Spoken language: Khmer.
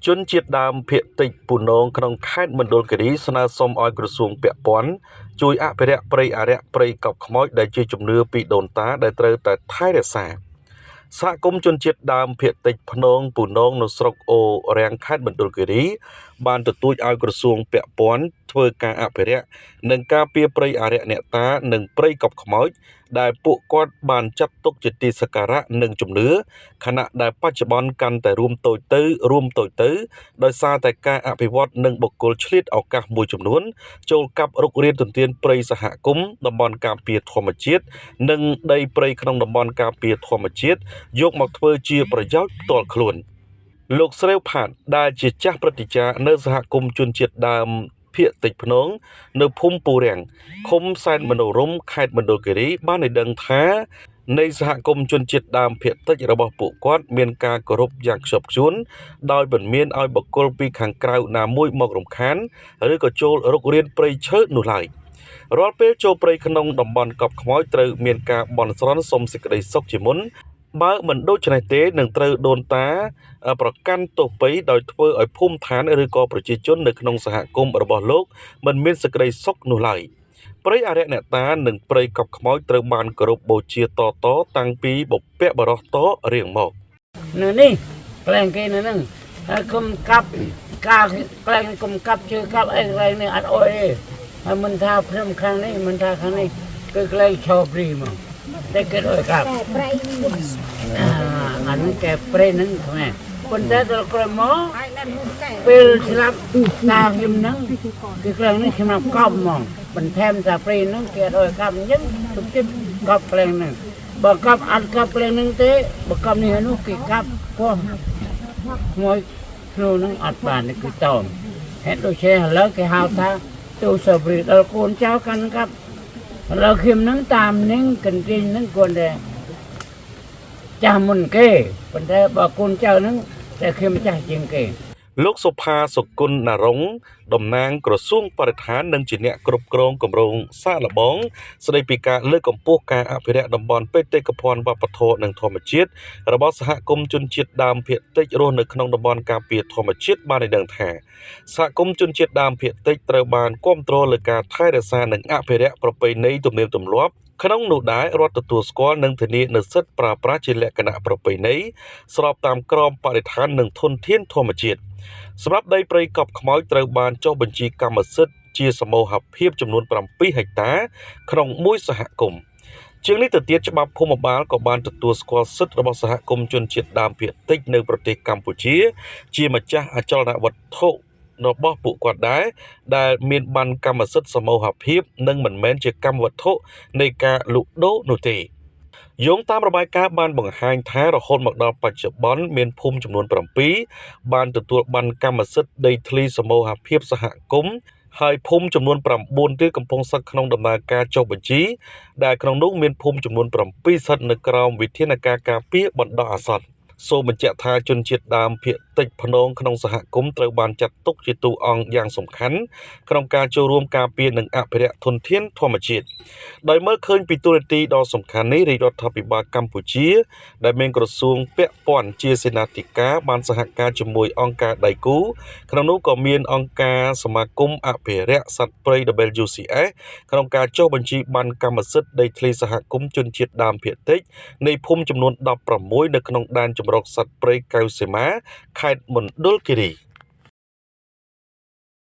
ជនជាតិដើមភាគតិចពូនងក្នុងខេត្តមណ្ឌលគិរីស្នើសុំឲ្យក្រសួងពាក់ព័ន្ធជួយអភិរក្សព្រៃអារក្សព្រៃកោបខ្មោចដែលជាជំនឿពីដូនតាដែលត្រូវតែថែរក្សាសហគមន៍ជនជាតិដើមភាគតិចភ្នងពូនងនៅស្រុកអូរាំងខេត្តមណ្ឌលគិរីបានទទូចឲ្យក្រសួងពាក់ព័ន្ធធ្វើការអភិរក្សនិងការពារព្រៃអារក្សអ្នកតានិងព្រៃកោបខ្មោចដែលពួកគាត់បានចាត់ទុកជាទីសក្ការៈនិងជំនឿខណៈដែលបច្ចុប្បន្នកាន់តែរួមតូចទៅដោយសារតែការអភិវឌ្ឍនិងបុគ្គលឆ្លៀតឱកាសមួយចំនួនចូលកាប់រុករានទន្ទ្រានព្រៃសហគមន៍តំបន់ការពារធម្មជាតិនិងដីព្រៃក្នុងតំបន់ការពារធម្មជាតិយកមកធ្វើជាប្រយោជន៍ផ្ទាល់ខ្លួនលោកស្រីវផាតដែលជាចាស់ព្រឹទ្ធាចារ្យនៅសហគមន៍ជនជាតិដើមភាគតិចភ្នងនៅភូមិពូរាំងឃុំសែនមនោរម្យខេត្តមណ្ឌលគិរីបានឲ្យដឹងថានៃសហគមន៍ជនជាតិដើមភាគតិចរបស់ពួកគាត់មានការគោរពយ៉ាងខ្ជាប់ខ្ជួនដោយមិនមានឲ្យបុគ្គលពីខាងក្រៅណាមួយមករំខានឬក៏ចូលរុករានព្រៃឈើនោះឡើយរាល់ពេលចូលព្រៃក្នុងតំបន់កោបខ្មោចត្រូវមានការបន់ស្រន់សុំសេចក្តីសុខជាមុនបើមិនដូច្នេះទេនឹងត្រូវដូនតាប្រកាន់ទោសពៃដោយធ្វើឲ្យភូមិឋានឬក៏ប្រជាជននៅក្នុងសហគមន៍របស់លោកមិនមានសេចក្តីសុខនោះឡើយព្រៃអារក្សអ្នកតានិងព្រៃកោបខ្មោចត្រូវបានគោរពបូជាតតាំងពីបុព្វបុរសតរៀងមកនៅនេះក្លែងគេនៅហ្នឹងហើយគុំកាប់ការក្លែងគុំកាប់ជើកាប់អីក្លែងនេះអត់អុយទេហើយមិនថាព្រមខាងនេះមិនថាខាងនេះគឺក្លែងឈោព្រីមកតែគេអុយកាប់ព្រៃអានេះកែព្រៃហ្នឹងខ្មែរប៉ុន្តែដល់ក្រោយមកពេលស្លាប់តាខ្ញុំហ្នឹងគឺក្លែងនេះសម្រាប់កប់ហ្មងបន្ថែមតែព្រៃហ្នឹងគេអុយកាប់អញ្ចឹងទុកចិត្តកប់ក្លែងហ្នឹងបើកាប់អត់កាប់ព្រៃហ្នឹងទេបើកាប់នេះនោះគេកាប់ពោះមួយខ្លួនហ្នឹងអត់បានគឺតោមហេតុដូច្នេះឥឡូវគេហៅថាទូសព្រីដល់កូនចៅកាន់កាប់ឥឡូវខ្ញុំហ្នឹងតាមនឹងកន្ទិញហ្នឹងគាត់តែចាស់មុនគេប៉ុន្តែបើកូនចៅហ្នឹងតែខ្ញុំចាស់ជាងគេលោកសុផាសុគន្ធនรงค์តំណាងក្រសួងបរិស្ថាននិងជាអ្នកគ្រប់គ្រងគម្រោងសាកល្បងស្ដីពីការលើកកម្ពស់ការអភិរក្សតំបន់បេតិកភណ្ឌវប្បធម៌និងធម្មជាតិរបស់សហគមន៍ជនជាតិដើមភាគតិចរស់នៅក្នុងតំបន់ការពារធម្មជាតិបានឲ្យដឹងថាសហគមន៍ជនជាតិដើមភាគតិចត្រូវបានគាំទ្រលើការថែរក្សានិងអភិរក្សប្រពៃណីទំនៀមទម្លាប់ក្នុងនោះដែររដ្ឋទទួលស្គាល់និងធានានូវសិទ្ធិប្រើប្រាស់ជាលក្ខណៈប្រពៃណីស្របតាមក្រមបរិស្ថាននិងធនធានធម្មជាតិសម្រាប់ដីព្រៃកោបខ្មោចត្រូវបានចុះបញ្ជីកម្មសិទ្ធិជាសមូហភាពចំនួន7ហិកតាក្នុងមួយសហគមន៍ជាងនេះទៅទៀតច្បាប់ភូមិបាលក៏បានទទួលស្គាល់សិទ្ធិរបស់សហគមន៍ជនជាតិដើមភាគតិចនៅប្រទេសកម្ពុជាជាម្ចាស់អចលនវត្ថុរបស់ពួកគាត់ដែរដែលមានបានកម្មសិទ្ធិសមូហភាពនិងមិនមែនជាកម្មវត្ថុនៃការលក់ដូរនោះទេយោងតាមរបាយការណ៍បានបង្ហាញថារហូតមកដល់បច្ចុប្បន្នមានភូមិចំនួន7បានទទួលបានកម្មសិទ្ធិដីធ្លីសមូហភាពសហគមន៍ហើយភូមិចំនួន9ទៀតកំពុងស្ថិតក្នុងដំណើរការចុះបញ្ជីដែលក្នុងនោះមានភូមិចំនួន7ស្ថិតនៅក្រោមវិធានការការពារបណ្ដោះអាសន្នសូមបញ្ជាក់ថាជនជាតិដើមភាគតិចភ្នងក្នុងសហគមន៍ត្រូវបានចាត់ទុកជាតួអង្គយ៉ាងសំខាន់ក្នុងការចូលរួមការពារនិងអភិរក្សធនធានធម្មជាតិដោយមើលឃើញពីតួនាទីដ៏សំខាន់នេះរាជរដ្ឋាភិបាលកម្ពុជាដែលមានក្រសួងពាក់ព័ន្ធជាសេនាធិការបានសហការជាមួយអង្គការដៃគូក្នុងនោះក៏មានអង្គការសមាគមអភិរក្សសត្វព្រៃ WCS ក្នុងការចុះបញ្ជីបានកម្មសិទ្ធិដីធ្លីសហគមន៍ជនជាតិដើមភាគតិចនៃភូមិចំនួន16នៅក្នុងដែនជម្រកសត្វព្រៃកៅសីមាខេត្តមណ្ឌលគិរី